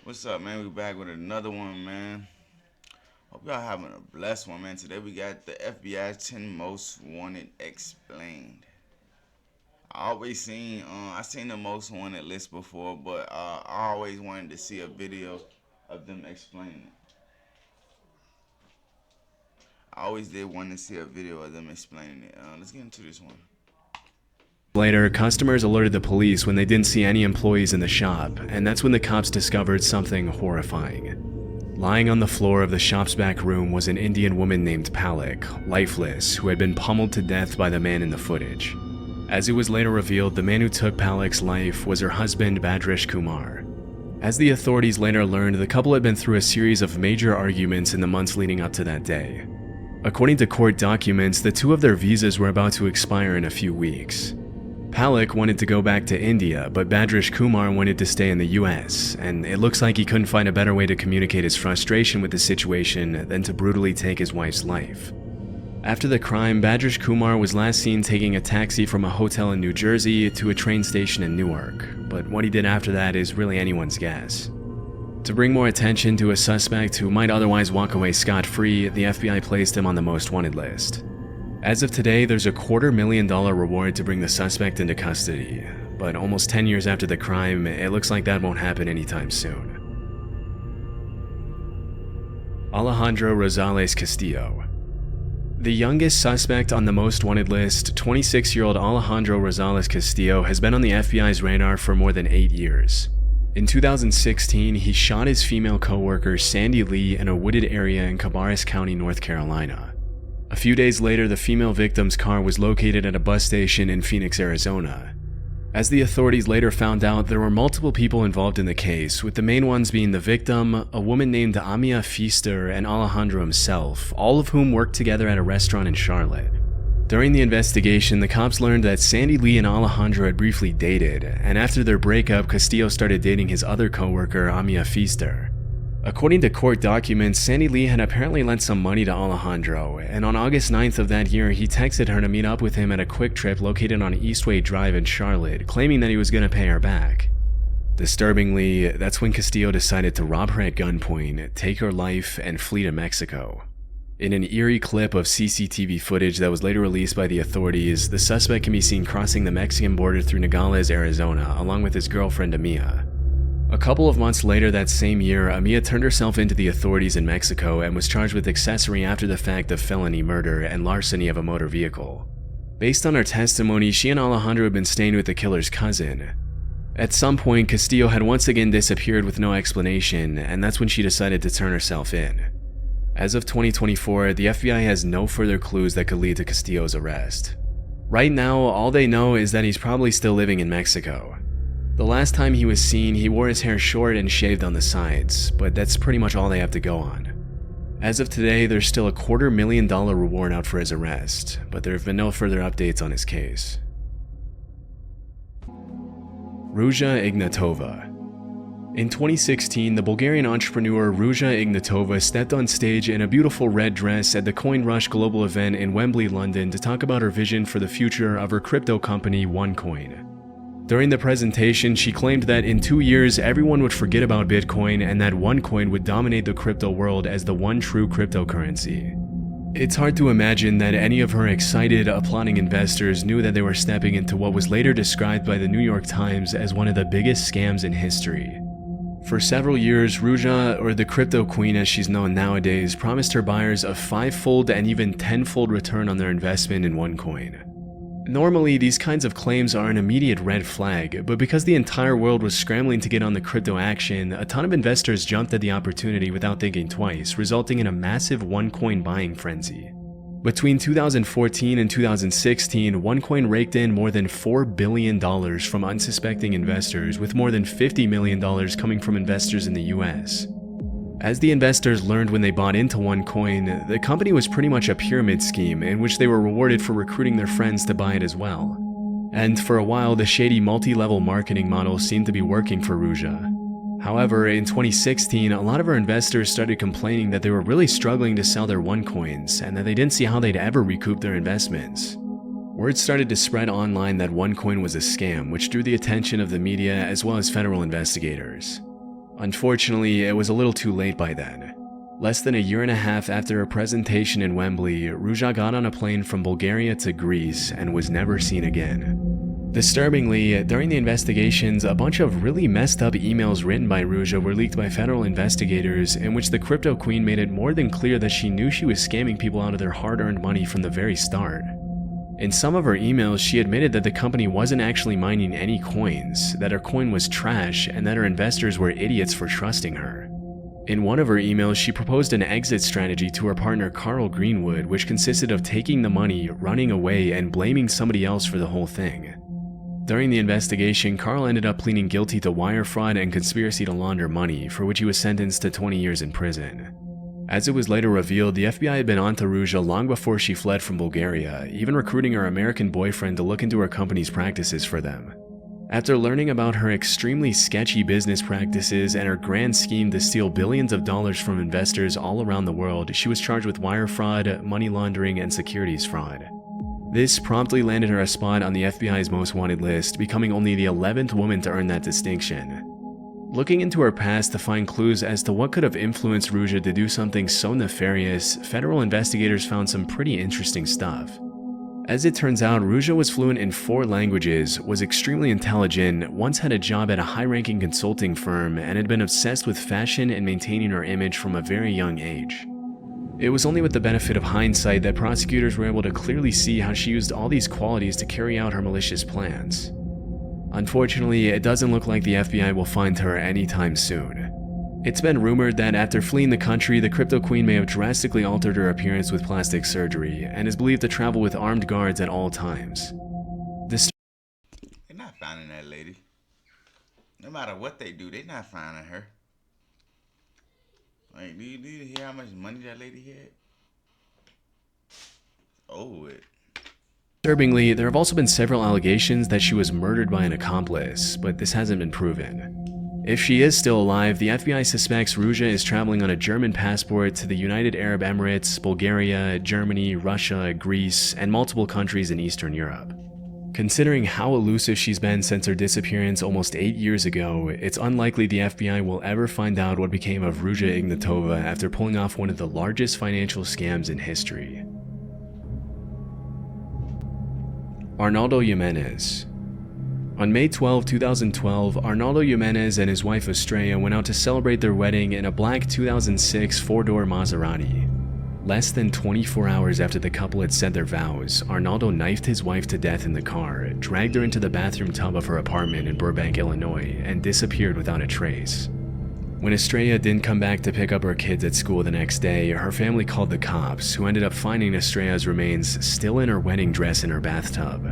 What's up, man? We back with another one, man. Hope y'all having a blessed one, man. Today we got the FBI 10 Most Wanted explained. I seen the Most Wanted list before, but I always wanted to see a video of them explaining it. I always did want to see a video of them explaining it. Let's get into this one. Later, customers alerted the police when they didn't see any employees in the shop, and that's when the cops discovered something horrifying. Lying on the floor of the shop's back room was an Indian woman named Palak, lifeless, who had been pummeled to death by the man in the footage. As it was later revealed, the man who took Palak's life was her husband, Bhadresh Kumar. As the authorities later learned, the couple had been through a series of major arguments in the months leading up to that day. According to court documents, the two of their visas were about to expire in a few weeks. Palak wanted to go back to India, but Bhadresh Kumar wanted to stay in the US, and it looks like he couldn't find a better way to communicate his frustration with the situation than to brutally take his wife's life. After the crime, Bhadresh Kumar was last seen taking a taxi from a hotel in New Jersey to a train station in Newark, but what he did after that is really anyone's guess. To bring more attention to a suspect who might otherwise walk away scot-free, the FBI placed him on the most wanted list. As of today, there's a $250,000 reward to bring the suspect into custody, but almost 10 years after the crime, it looks like that won't happen anytime soon. Alejandro Rosales Castillo. The youngest suspect on the most wanted list, 26-year-old Alejandro Rosales Castillo, has been on the FBI's radar for more than 8 years. In 2016, he shot his female co-worker Sandy Lee in a wooded area in Cabarrus County, North Carolina. A few days later, the female victim's car was located at a bus station in Phoenix, Arizona. As the authorities later found out, there were multiple people involved in the case, with the main ones being the victim, a woman named Amia Feaster, and Alejandro himself, all of whom worked together at a restaurant in Charlotte. During the investigation, the cops learned that Sandy Lee and Alejandro had briefly dated, and after their breakup, Castillo started dating his other co-worker, Amia Feaster. According to court documents, Sandy Lee had apparently lent some money to Alejandro, and on August 9th of that year, he texted her to meet up with him at a Quick Trip located on Eastway Drive in Charlotte, claiming that he was going to pay her back. Disturbingly, that's when Castillo decided to rob her at gunpoint, take her life, and flee to Mexico. In an eerie clip of CCTV footage that was later released by the authorities, the suspect can be seen crossing the Mexican border through Nogales, Arizona, along with his girlfriend Amia. A couple of months later that same year, Amia turned herself into the authorities in Mexico and was charged with accessory after the fact of felony murder and larceny of a motor vehicle. Based on her testimony, she and Alejandro had been staying with the killer's cousin. At some point, Castillo had once again disappeared with no explanation, and that's when she decided to turn herself in. As of 2024, the FBI has no further clues that could lead to Castillo's arrest. Right now, all they know is that he's probably still living in Mexico. The last time he was seen, he wore his hair short and shaved on the sides, but that's pretty much all they have to go on. As of today, there's still a $250,000 reward out for his arrest, but there have been no further updates on his case. Ruja Ignatova. In 2016, the Bulgarian entrepreneur Ruja Ignatova stepped on stage in a beautiful red dress at the CoinRush global event in Wembley, London to talk about her vision for the future of her crypto company OneCoin. During the presentation, she claimed that in 2 years, everyone would forget about Bitcoin and that OneCoin would dominate the crypto world as the one true cryptocurrency. It's hard to imagine that any of her excited, applauding investors knew that they were stepping into what was later described by the New York Times as one of the biggest scams in history. For several years, Ruja, or the crypto queen as she's known nowadays, promised her buyers a 5-fold and even 10-fold return on their investment in OneCoin. Normally, these kinds of claims are an immediate red flag, but because the entire world was scrambling to get on the crypto action, a ton of investors jumped at the opportunity without thinking twice, resulting in a massive OneCoin buying frenzy. Between 2014 and 2016, OneCoin raked in more than $4 billion from unsuspecting investors, with more than $50 million coming from investors in the US. As the investors learned when they bought into OneCoin, the company was pretty much a pyramid scheme in which they were rewarded for recruiting their friends to buy it as well. And for a while, the shady multi-level marketing model seemed to be working for Ruja. However, in 2016, a lot of our investors started complaining that they were really struggling to sell their OneCoins and that they didn't see how they'd ever recoup their investments. Word started to spread online that OneCoin was a scam, which drew the attention of the media as well as federal investigators. Unfortunately, it was a little too late by then. Less than a year and a half after her presentation in Wembley, Ruja got on a plane from Bulgaria to Greece and was never seen again. Disturbingly, during the investigations, a bunch of really messed up emails written by Ruja were leaked by federal investigators in which the crypto queen made it more than clear that she knew she was scamming people out of their hard-earned money from the very start. In some of her emails, she admitted that the company wasn't actually mining any coins, that her coin was trash, and that her investors were idiots for trusting her. In one of her emails, she proposed an exit strategy to her partner Carl Greenwood, which consisted of taking the money, running away, and blaming somebody else for the whole thing. During the investigation, Carl ended up pleading guilty to wire fraud and conspiracy to launder money, for which he was sentenced to 20 years in prison. As it was later revealed, the FBI had been onto Ruja long before she fled from Bulgaria, even recruiting her American boyfriend to look into her company's practices for them. After learning about her extremely sketchy business practices and her grand scheme to steal billions of dollars from investors all around the world, she was charged with wire fraud, money laundering, and securities fraud. This promptly landed her a spot on the FBI's most wanted list, becoming only the 11th woman to earn that distinction. Looking into her past to find clues as to what could have influenced Ruja to do something so nefarious, federal investigators found some pretty interesting stuff. As it turns out, Ruja was fluent in 4 languages, was extremely intelligent, once had a job at a high-ranking consulting firm, and had been obsessed with fashion and maintaining her image from a very young age. It was only with the benefit of hindsight that prosecutors were able to clearly see how she used all these qualities to carry out her malicious plans. Unfortunately, it doesn't look like the FBI will find her anytime soon. It's been rumored that after fleeing the country, the crypto queen may have drastically altered her appearance with plastic surgery, and is believed to travel with armed guards at all times. They're not finding that lady. No matter what they do, they're not finding her. Like, do you hear how much money that lady had? Oh, it. Disturbingly, there have also been several allegations that she was murdered by an accomplice, but this hasn't been proven. If she is still alive, the FBI suspects Ruja is traveling on a German passport to the United Arab Emirates, Bulgaria, Germany, Russia, Greece, and multiple countries in Eastern Europe. Considering how elusive she's been since her disappearance almost 8 years ago, it's unlikely the FBI will ever find out what became of Ruja Ignatova after pulling off one of the largest financial scams in history. Arnaldo Jimenez. On May 12, 2012, Arnaldo Jimenez and his wife Estrella went out to celebrate their wedding in a black 2006 4-door Maserati. Less than 24 hours after the couple had said their vows, Arnaldo knifed his wife to death in the car, dragged her into the bathroom tub of her apartment in Burbank, Illinois, and disappeared without a trace. When Estrella didn't come back to pick up her kids at school the next day, her family called the cops, who ended up finding Estrella's remains still in her wedding dress in her bathtub.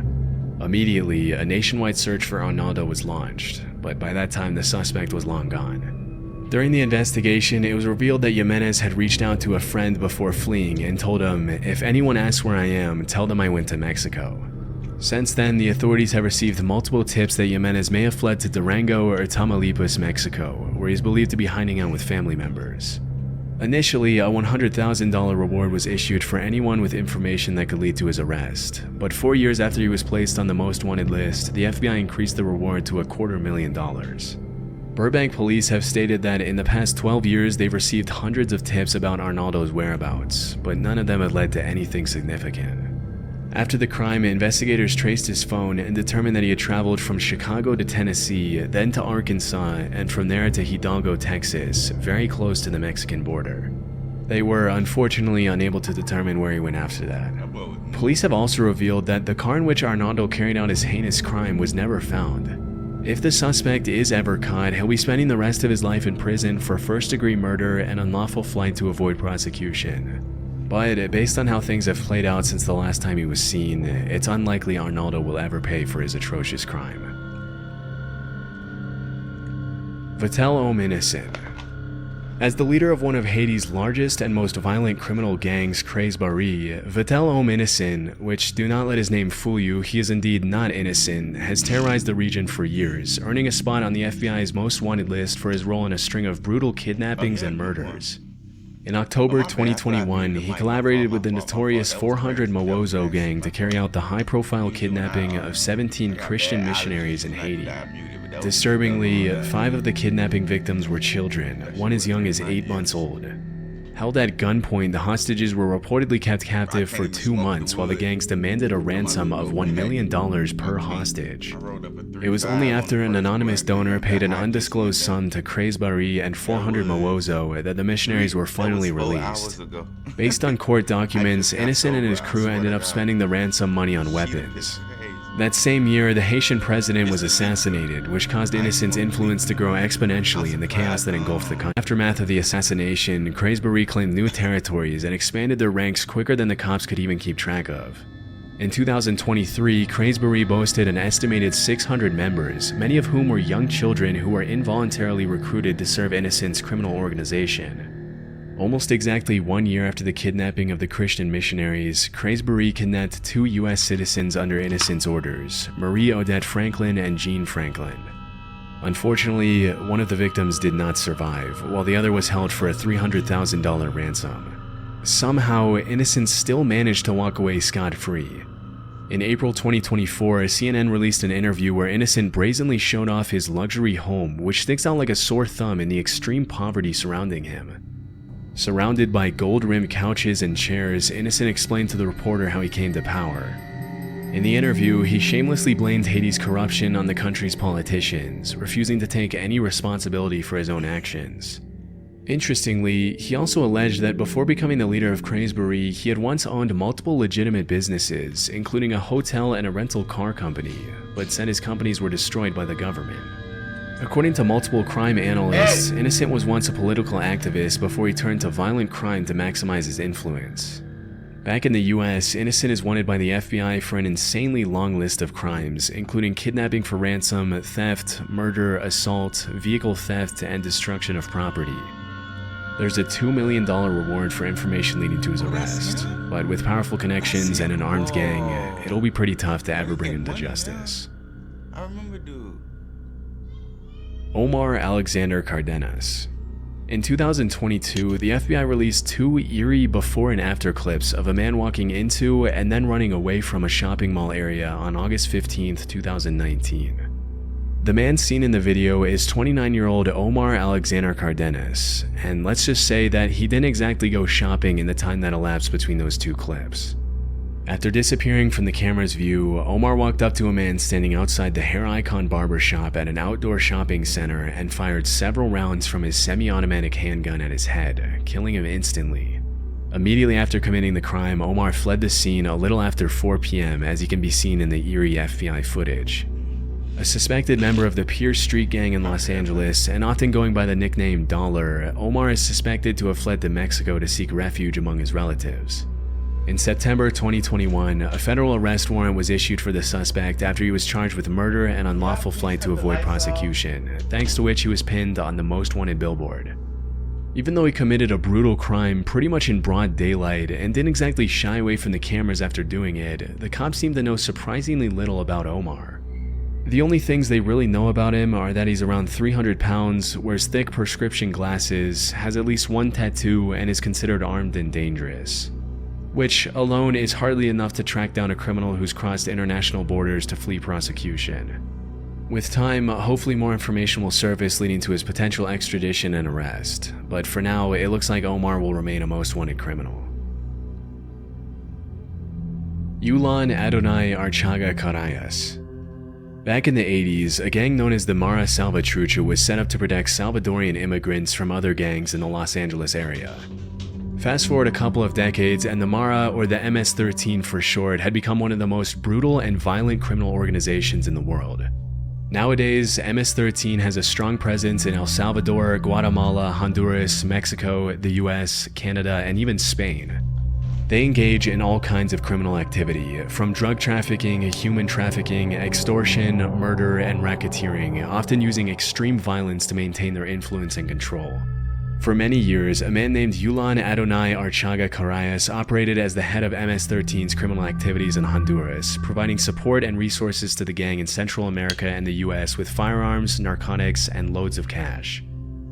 Immediately, a nationwide search for Arnaldo was launched, but by that time the suspect was long gone. During the investigation, it was revealed that Jimenez had reached out to a friend before fleeing and told him, "If anyone asks where I am, tell them I went to Mexico." Since then, the authorities have received multiple tips that Jimenez may have fled to Durango or Tamaulipas, Mexico, where he is believed to be hiding out with family members. Initially, a $100,000 reward was issued for anyone with information that could lead to his arrest, but 4 years after he was placed on the most wanted list, the FBI increased the reward to $250,000. Burbank police have stated that in the past 12 years they've received hundreds of tips about Arnaldo's whereabouts, but none of them have led to anything significant. After the crime, investigators traced his phone and determined that he had traveled from Chicago to Tennessee, then to Arkansas, and from there to Hidalgo, Texas, very close to the Mexican border. They were unfortunately unable to determine where he went after that. Police have also revealed that the car in which Arnaldo carried out his heinous crime was never found. If the suspect is ever caught, he'll be spending the rest of his life in prison for first-degree murder and unlawful flight to avoid prosecution. But based on how things have played out since the last time he was seen, it's unlikely Arnaldo will ever pay for his atrocious crime. Vatel Oum-Innocen. As the leader of one of Haiti's largest and most violent criminal gangs, Crez Barry, Vatel Oum-Innocen, which do not let his name fool you, he is indeed not innocent, has terrorized the region for years, earning a spot on the FBI's most wanted list for his role in a string of brutal kidnappings and murders. In October Oh, my bad. I thought I 2021, muted the he mic. collaborated My with the fault. notorious That was 400 crazy. That was Mawozo crazy. gang to carry out the high-profile kidnapping of 17 I got Christian bad missionaries allergies in and Haiti. I muted, but that was Disturbingly, that 5 of the kidnapping victims were children, one as young as 8 months old. Held at gunpoint, the hostages were reportedly kept captive for 2 months while the gangs demanded a ransom of $1 million per hostage. It was only after an anonymous donor paid an undisclosed sum to Craze Barry and 400 Mawozo that the missionaries were finally released. Based on court documents, Innocent and his crew ended up spending the ransom money on weapons. That same year, the Haitian president was assassinated, which caused Innocent's influence to grow exponentially in the chaos that engulfed the country. Aftermath of the assassination, Craze Barry claimed new territories and expanded their ranks quicker than the cops could even keep track of. In 2023, Craze Barry boasted an estimated 600 members, many of whom were young children who were involuntarily recruited to serve Innocent's criminal organization. Almost exactly 1 year after the kidnapping of the Christian missionaries, Craze Barry kidnapped 2 US citizens under Innocent's orders, Marie Odette Franklin and Jean Franklin. Unfortunately, one of the victims did not survive, while the other was held for a $300,000 ransom. Somehow, Innocent still managed to walk away scot-free. In April 2024, CNN released an interview where Innocent brazenly showed off his luxury home, which sticks out like a sore thumb in the extreme poverty surrounding him. Surrounded by gold-rimmed couches and chairs, Innocent explained to the reporter how he came to power. In the interview, he shamelessly blamed Haiti's corruption on the country's politicians, refusing to take any responsibility for his own actions. Interestingly, he also alleged that before becoming the leader of Craze Barry, he had once owned multiple legitimate businesses, including a hotel and a rental car company, but said his companies were destroyed by the government. According to multiple crime analysts, Innocent was once a political activist before he turned to violent crime to maximize his influence. Back in the US, Innocent is wanted by the FBI for an insanely long list of crimes, including kidnapping for ransom, theft, murder, assault, vehicle theft, and destruction of property. There's a $2 million reward for information leading to his arrest, but with powerful connections and an armed gang, it'll be pretty tough to ever bring him to justice. I remember, dude. Omar Alexander Cardenas. In 2022, the FBI released 2 eerie before and after clips of a man walking into and then running away from a shopping mall area on August 15, 2019. The man seen in the video is 29-year-old Omar Alexander Cardenas, and let's just say that he didn't exactly go shopping in the time that elapsed between those 2 clips. After disappearing from the camera's view, Omar walked up to a man standing outside the Hair Icon barber shop at an outdoor shopping center and fired several rounds from his semi-automatic handgun at his head, killing him instantly. Immediately after committing the crime, Omar fled the scene a little after 4 p.m. as he can be seen in the eerie FBI footage. A suspected member of the Pierce Street gang in Los Angeles, and often going by the nickname Dollar, Omar is suspected to have fled to Mexico to seek refuge among his relatives. In September 2021, a federal arrest warrant was issued for the suspect after he was charged with murder and unlawful flight to avoid prosecution, thanks to which he was pinned on the most wanted billboard. Even though he committed a brutal crime pretty much in broad daylight and didn't exactly shy away from the cameras after doing it, the cops seem to know surprisingly little about Omar. The only things they really know about him are that he's around 300 pounds, wears thick prescription glasses, has at least 1 tattoo, and is considered armed and dangerous. Which alone is hardly enough to track down a criminal who's crossed international borders to flee prosecution. With time, hopefully more information will surface leading to his potential extradition and arrest, but for now, it looks like Omar will remain a most wanted criminal. Yulan Adonai Archaga Carayas. Back in the 80s, a gang known as the Mara Salvatrucha was set up to protect Salvadorian immigrants from other gangs in the Los Angeles area. Fast forward a couple of decades, and the Mara, or the MS-13 for short, had become one of the most brutal and violent criminal organizations in the world. Nowadays, MS-13 has a strong presence in El Salvador, Guatemala, Honduras, Mexico, the US, Canada, and even Spain. They engage in all kinds of criminal activity, from drug trafficking, human trafficking, extortion, murder, and racketeering, often using extreme violence to maintain their influence and control. For many years, a man named Yulan Adonai Archaga Carayas operated as the head of MS-13's criminal activities in Honduras, providing support and resources to the gang in Central America and the US with firearms, narcotics, and loads of cash.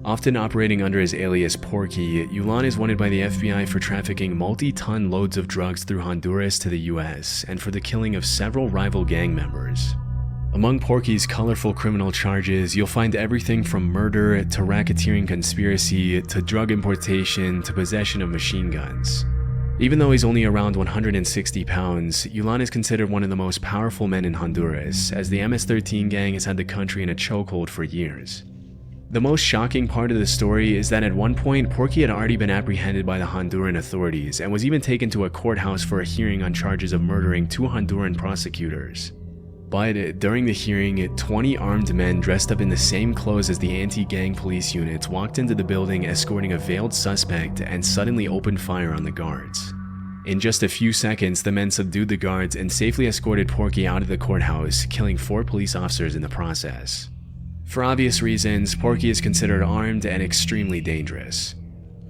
Often operating under his alias Porky, Yulon is wanted by the FBI for trafficking multi-ton loads of drugs through Honduras to the US and for the killing of several rival gang members. Among Porky's colorful criminal charges, you'll find everything from murder to racketeering conspiracy to drug importation to possession of machine guns. Even though he's only around 160 pounds, Yulon is considered one of the most powerful men in Honduras, as the MS-13 gang has had the country in a chokehold for years. The most shocking part of the story is that at one point, Porky had already been apprehended by the Honduran authorities and was even taken to a courthouse for a hearing on charges of murdering 2 Honduran prosecutors. But during the hearing, 20 armed men dressed up in the same clothes as the anti-gang police units walked into the building escorting a veiled suspect and suddenly opened fire on the guards. In just a few seconds, the men subdued the guards and safely escorted Porky out of the courthouse, killing 4 police officers in the process. For obvious reasons, Porky is considered armed and extremely dangerous.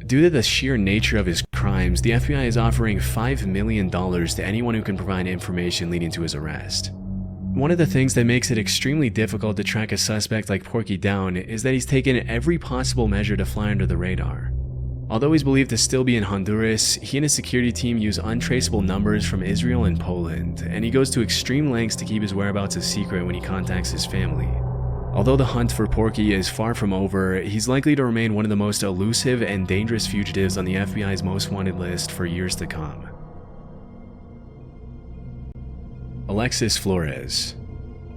Due to the sheer nature of his crimes, the FBI is offering $5 million to anyone who can provide information leading to his arrest. One of the things that makes it extremely difficult to track a suspect like Porky down is that he's taken every possible measure to fly under the radar. Although he's believed to still be in Honduras, he and his security team use untraceable numbers from Israel and Poland, and he goes to extreme lengths to keep his whereabouts a secret when he contacts his family. Although the hunt for Porky is far from over, he's likely to remain one of the most elusive and dangerous fugitives on the FBI's most wanted list for years to come. Alexis Flores.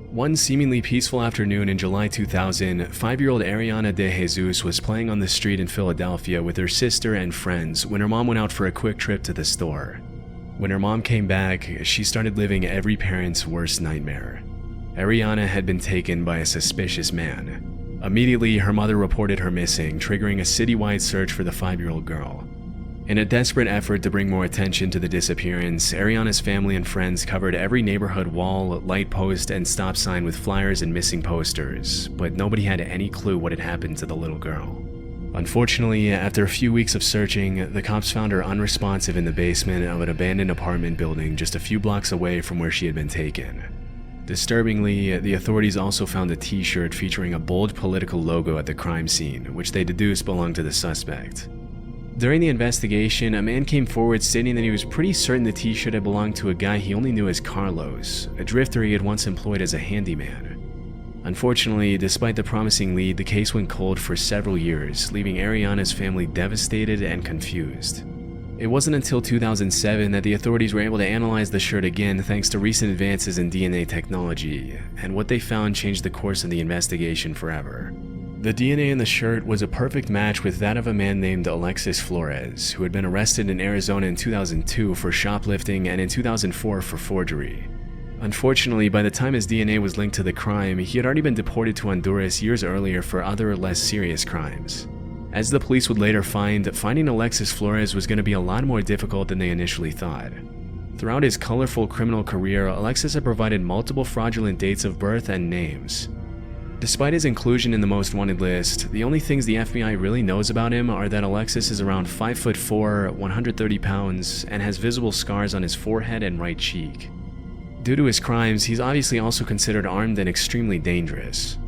One seemingly peaceful afternoon in July 2000, 5-year-old Ariana De Jesus was playing on the street in Philadelphia with her sister and friends when her mom went out for a quick trip to the store. When her mom came back, she started living every parent's worst nightmare. Ariana had been taken by a suspicious man. Immediately, her mother reported her missing, triggering a citywide search for the 5-year-old girl. In a desperate effort to bring more attention to the disappearance, Ariana's family and friends covered every neighborhood wall, light post, and stop sign with flyers and missing posters, but nobody had any clue what had happened to the little girl. Unfortunately, after a few weeks of searching, the cops found her unresponsive in the basement of an abandoned apartment building just a few blocks away from where she had been taken. Disturbingly, the authorities also found a t-shirt featuring a bold political logo at the crime scene, which they deduced belonged to the suspect. During the investigation, a man came forward stating that he was pretty certain the t-shirt had belonged to a guy he only knew as Carlos, a drifter he had once employed as a handyman. Unfortunately, despite the promising lead, the case went cold for several years, leaving Ariana's family devastated and confused. It wasn't until 2007 that the authorities were able to analyze the shirt again thanks to recent advances in DNA technology, and what they found changed the course of the investigation forever. The DNA in the shirt was a perfect match with that of a man named Alexis Flores, who had been arrested in Arizona in 2002 for shoplifting and in 2004 for forgery. Unfortunately, by the time his DNA was linked to the crime, he had already been deported to Honduras years earlier for other, less serious crimes. As the police would later find, finding Alexis Flores was going to be a lot more difficult than they initially thought. Throughout his colorful criminal career, Alexis had provided multiple fraudulent dates of birth and names. Despite his inclusion in the most wanted list, the only things the FBI really knows about him are that Alexis is around 5'4", 130 pounds, and has visible scars on his forehead and right cheek. Due to his crimes, he's obviously also considered armed and extremely dangerous.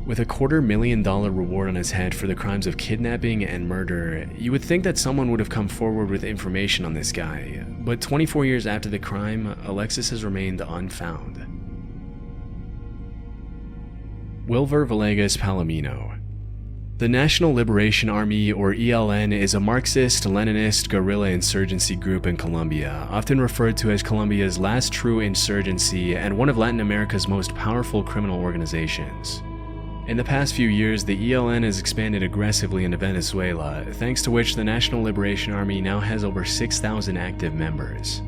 With a $250,000 reward on his head for the crimes of kidnapping and murder, you would think that someone would have come forward with information on this guy, but 24 years after the crime, Alexis has remained unfound. Wilver Villegas Palomino. The National Liberation Army, or ELN, is a Marxist-Leninist guerrilla insurgency group in Colombia, often referred to as Colombia's last true insurgency and one of Latin America's most powerful criminal organizations. In the past few years, the ELN has expanded aggressively into Venezuela, thanks to which the National Liberation Army now has over 6,000 active members.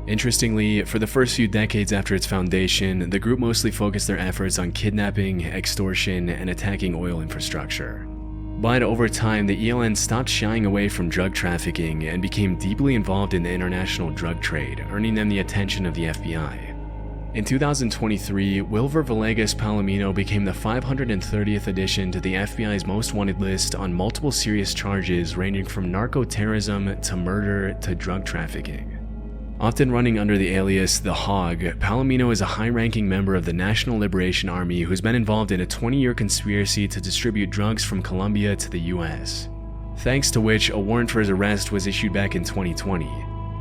Interestingly, for the first few decades after its foundation, the group mostly focused their efforts on kidnapping, extortion, and attacking oil infrastructure. But over time, the ELN stopped shying away from drug trafficking and became deeply involved in the international drug trade, earning them the attention of the FBI. In 2023, Wilver Villegas Palomino became the 530th addition to the FBI's most wanted list on multiple serious charges ranging from narco-terrorism to murder to drug trafficking. Often running under the alias The Hog, Palomino is a high-ranking member of the National Liberation Army who's been involved in a 20-year conspiracy to distribute drugs from Colombia to the US, thanks to which a warrant for his arrest was issued back in 2020.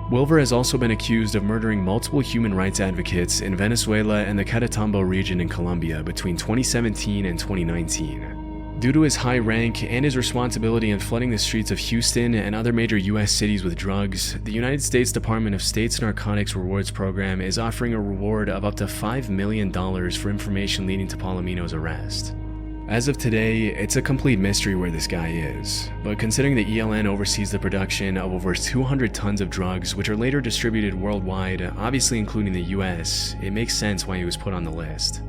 Wilver has also been accused of murdering multiple human rights advocates in Venezuela and the Catatumbo region in Colombia between 2017 and 2019. Due to his high rank and his responsibility in flooding the streets of Houston and other major US cities with drugs, the United States Department of State's Narcotics Rewards Program is offering a reward of up to $5 million for information leading to Palomino's arrest. As of today, it's a complete mystery where this guy is, but considering the ELN oversees the production of over 200 tons of drugs which are later distributed worldwide, obviously including the US, it makes sense why he was put on the list.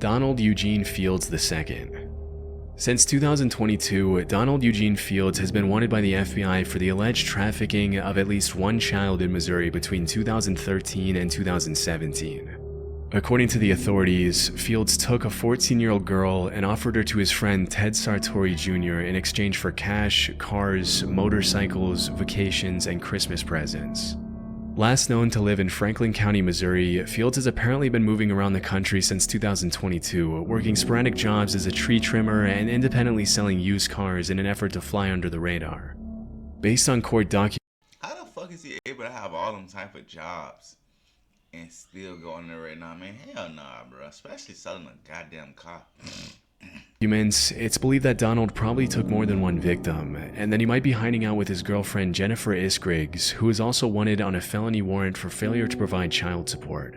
Donald Eugene Fields II. Since 2022, Donald Eugene Fields has been wanted by the FBI for the alleged trafficking of at least one child in Missouri between 2013 and 2017. According to the authorities, Fields took a 14-year-old girl and offered her to his friend Ted Sartori Jr. in exchange for cash, cars, motorcycles, vacations, and Christmas presents. Last known to live in Franklin County, Missouri, Fields has apparently been moving around the country since 2022, working sporadic jobs as a tree trimmer and independently selling used cars in an effort to fly under the radar. Based on court documents, How the fuck is he able to have all them type of jobs and still go on there right now, man? Hell nah, bro. Especially selling a goddamn car. it's believed that Donald probably took more than one victim, and that he might be hiding out with his girlfriend Jennifer Isgriggs, who is also wanted on a felony warrant for failure to provide child support.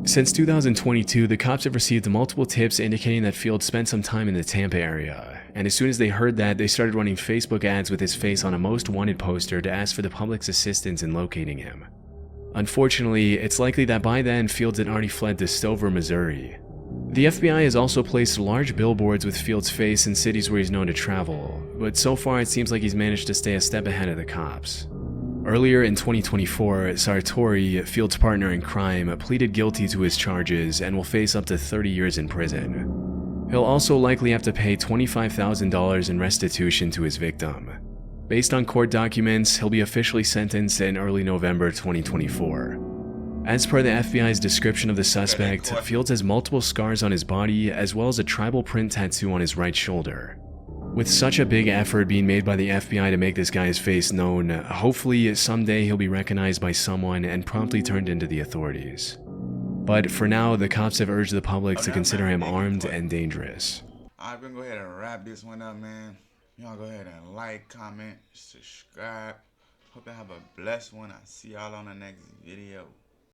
Since 2022, the cops have received multiple tips indicating that Fields spent some time in the Tampa area, and as soon as they heard that, they started running Facebook ads with his face on a most wanted poster to ask for the public's assistance in locating him. Unfortunately, it's likely that by then Fields had already fled to Stover, Missouri. The FBI has also placed large billboards with Fields' face in cities where he's known to travel, but so far it seems like he's managed to stay a step ahead of the cops. Earlier in 2024, Sartori, Fields' partner in crime, pleaded guilty to his charges and will face up to 30 years in prison. He'll also likely have to pay $25,000 in restitution to his victim. Based on court documents, he'll be officially sentenced in early November 2024. As per the FBI's description of the suspect, Fields has multiple scars on his body as well as a tribal print tattoo on his right shoulder. With such a big effort being made by the FBI to make this guy's face known, hopefully someday he'll be recognized by someone and promptly turned into the authorities. But for now, the cops have urged the public to consider him armed and dangerous. Alright, we're gonna go ahead and wrap this one up, man. Y'all go ahead and like, comment, subscribe. Hope y'all have a blessed one. I'll see y'all on the next video.